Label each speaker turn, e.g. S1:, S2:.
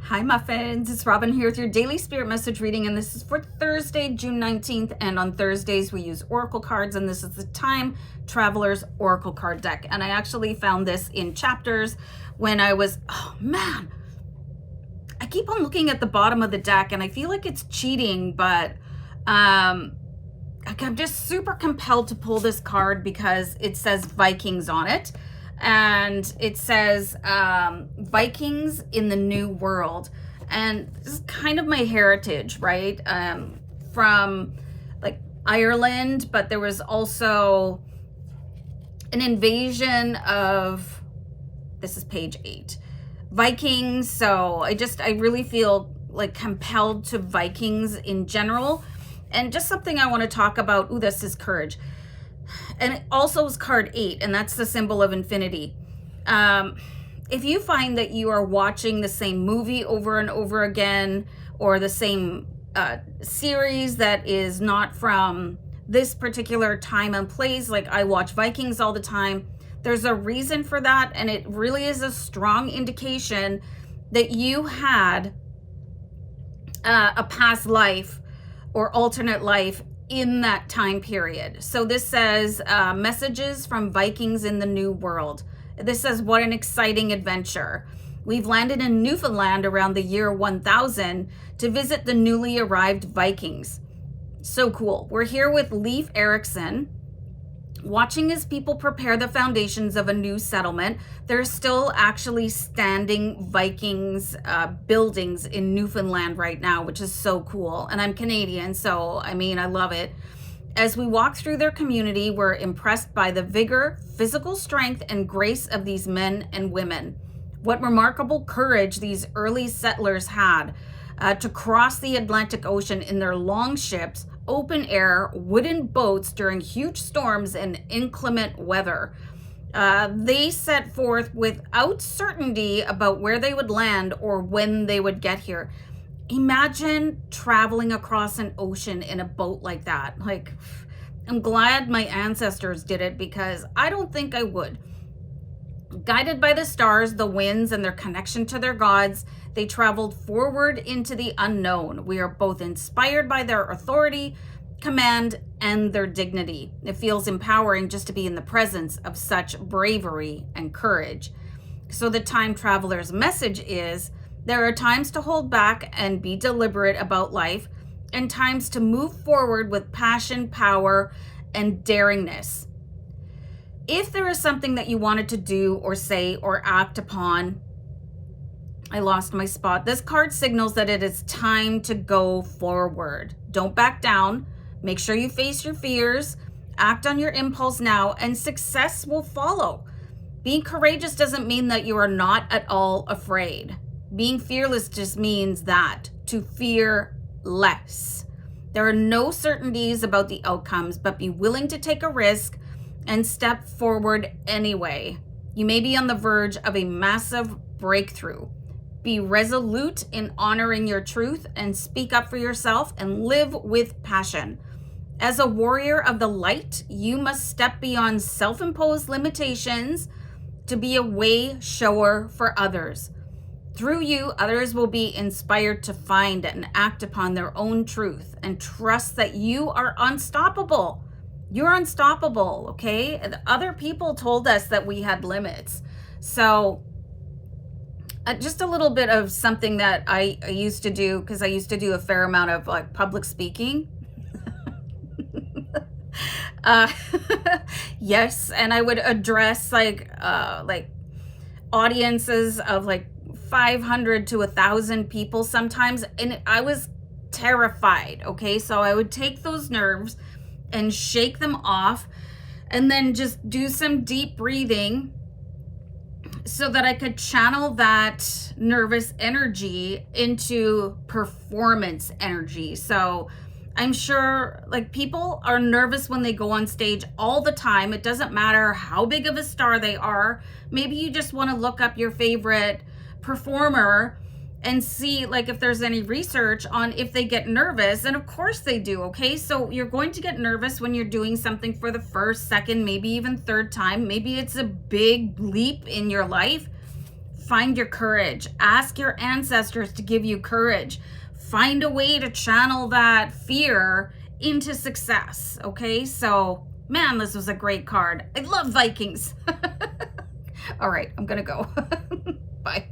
S1: Hi muffins, it's Robin here with your daily spirit message reading, and this is for Thursday, June 19th. And on Thursdays we use oracle cards, and this is the Time Traveler's Oracle card deck. And I actually found this in chapters when I was, oh man, I keep on looking at the bottom of the deck and I feel like it's cheating, but I'm just super compelled to pull this card because it says Vikings on it. And it says Vikings in the New World. And this is kind of my heritage, right? From like Ireland, but there was also an invasion of, this is page 8, Vikings. So I really feel like compelled to Vikings in general. And just something I want to talk about. Ooh, this is courage. And it also is card 8, and that's the symbol of infinity. If you find that you are watching the same movie over and over again, or the same series that is not from this particular time and place, like I watch Vikings all the time, there's a reason for that, and it really is a strong indication that you had a past life or alternate life in that time period. So this says messages from Vikings in the New World. This says, what an exciting adventure. We've landed in Newfoundland around the year 1000 to visit the newly arrived Vikings. So cool. We're here with Leif Erikson, watching as people prepare the foundations of a new settlement. There's still actually standing Vikings buildings in Newfoundland right now, which is so cool. And I'm Canadian, so I mean, I love it. As we walk through their community, we're impressed by the vigor, physical strength, and grace of these men and women. What remarkable courage these early settlers had to cross the Atlantic Ocean in their long ships, open air wooden boats during huge storms and inclement weather. They set forth without certainty about where they would land or when they would get here. Imagine traveling across an ocean in a boat like that. Like, I'm glad my ancestors did it because I don't think I would. Guided by the stars, the winds, and their connection to their gods, they traveled forward into the unknown. We are both inspired by their authority, command, and their dignity. It feels empowering just to be in the presence of such bravery and courage. So the time traveler's message is, there are times to hold back and be deliberate about life, and times to move forward with passion, power, and daringness. If there is something that you wanted to do or say or act upon, I lost my spot. This card signals that it is time to go forward. Don't back down. Make sure you face your fears, act on your impulse now, and success will follow. Being courageous doesn't mean that you are not at all afraid. Being fearless just means that, to fear less. There are no certainties about the outcomes, but be willing to take a risk and step forward anyway. You may be on the verge of a massive breakthrough. Be resolute in honoring your truth and speak up for yourself and live with passion. As a warrior of the light, you must step beyond self-imposed limitations to be a way shower for others. Through you, others will be inspired to find and act upon their own truth and trust that you are unstoppable. You're unstoppable, okay? Other people told us that we had limits. So just a little bit of something that I used to do, because I used to do a fair amount of like public speaking. Yes, and I would address like audiences of like 500 to 1,000 people sometimes, and I was terrified. Okay, so I would take those nerves and shake them off, and then just do some deep breathing so that I could channel that nervous energy into performance energy. So I'm sure like people are nervous when they go on stage all the time. It doesn't matter how big of a star they are. Maybe you just want to look up your favorite performer and see like if there's any research on if they get nervous, and of course they do. Okay, so you're going to get nervous when you're doing something for the first, second, maybe even third time. Maybe it's a big leap in your life. find your courage. Ask your ancestors to give you courage. Find a way to channel that fear into success, okay? So, man, this was a great card. I love Vikings. All right, I'm gonna go. Bye.